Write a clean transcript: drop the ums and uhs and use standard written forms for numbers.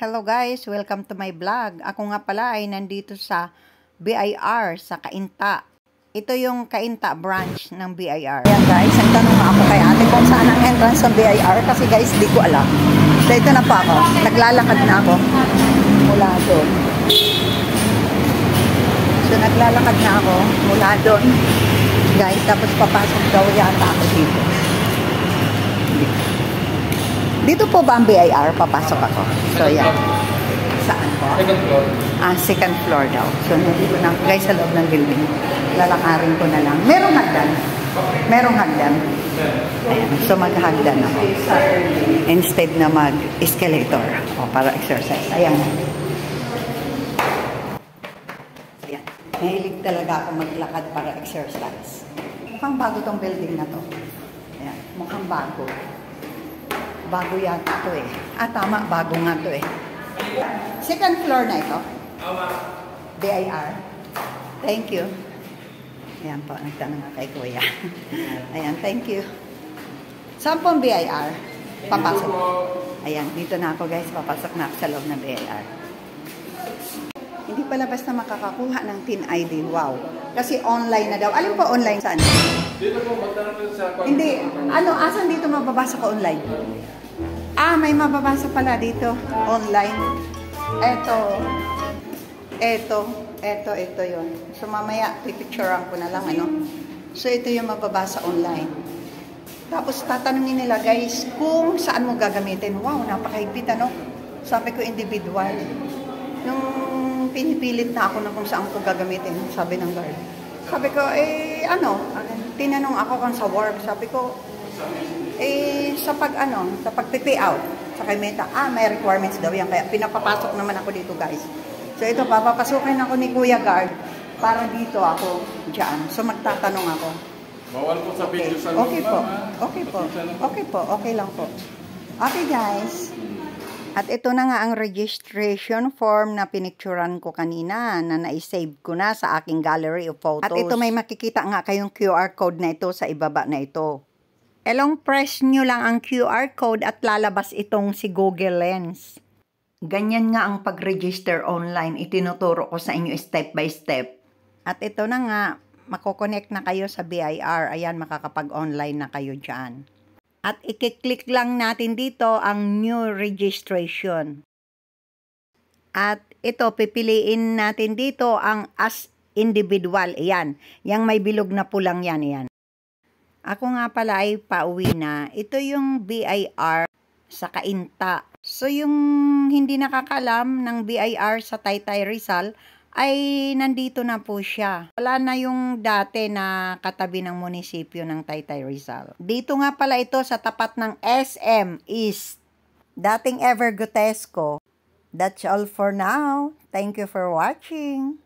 Hello guys, welcome to my vlog. Ako nga pala ay nandito sa BIR sa Cainta. Ito yung Cainta branch ng BIR. Ayan guys, nagtanong ako kay ate kung saan ang entrance ng BIR kasi guys, di ko alam. So ito na po ako. Naglalakad na ako mula doon. So naglalakad na ako mula doon. Guys, tapos papasok daw yata ako dito. Dito po ba ang BIR? Papasok ako. So, yan. Saan po? Second floor. Second floor daw. So, nandito na ako guys sa loob ng building. Lalakarin ko na lang. Merong hagdan. Merong hagdan. Ayan. So, maghagdan ako. Instead na mag-escalator. O, para exercise. Ayan. Ayan. Mahilig talaga ako maglakad para exercise. Mukhang bago tong building na to. Ayan. Mukhang bago. Bago yata ito eh. Tama. Bago nga ito eh. Second floor na ito. BIR. Thank you. Ayan po. Nagtanong nga kay Kuya. Ayan. Thank you. Saan po ang BIR? Papasok. Ayan. Dito na ako guys. Papasok na ako sa loob ng BIR. Hindi pala basta makakakuha ng TIN ID. Wow. Kasi online na daw. Alin po online? Saan? Dito po. Magtanong sa... Hindi. Asan dito mababasa ko online? May mababasa pala dito. Online. Ito yun. So, mamaya, pipicturean ko na lang, ano. So, ito yung mababasa online. Tapos, tatanungin nila, guys, kung saan mo gagamitin. Wow, napakahigpit, ano. Sabi ko, individual. Nung pinipilit na ako na kung saan ko gagamitin, sabi ng guard. Sabi ko, tinanong ako kung sa work. Sabi ko, sa pag-pay out, sa kay Meta, may requirements daw yan. Kaya pinapapasok naman ako dito, guys. So, ito, papapasukin ako ni Kuya Guard para dito ako dyan. So, magtatanong ako. Bawal po sa video sa loob. Okay po. Okay lang po. Okay, guys. At ito na nga ang registration form na pinicturan ko kanina na na-save ko na sa aking gallery of photos. At ito may makikita nga kayong QR code na ito sa ibaba na ito. Press nyo lang ang QR code at lalabas itong si Google Lens. Ganyan nga ang pag-register online. Itinuturo ko sa inyo step by step. At ito na nga, mako-connect na kayo sa BIR. Ayan, makakapag-online na kayo dyan. At i-click lang natin dito ang new registration. At ito, pipiliin natin dito ang as individual. Ayan, yung may bilog na pulang yan. Ayan. Ako nga pala ay pauwi na. Ito yung BIR sa Cainta. So, yung hindi nakakalam ng BIR sa Taytay Rizal ay nandito na po siya. Wala na yung dati na katabi ng munisipyo ng Taytay Rizal. Dito nga pala ito sa tapat ng SM East. Dating Evergotesco. That's all for now. Thank you for watching.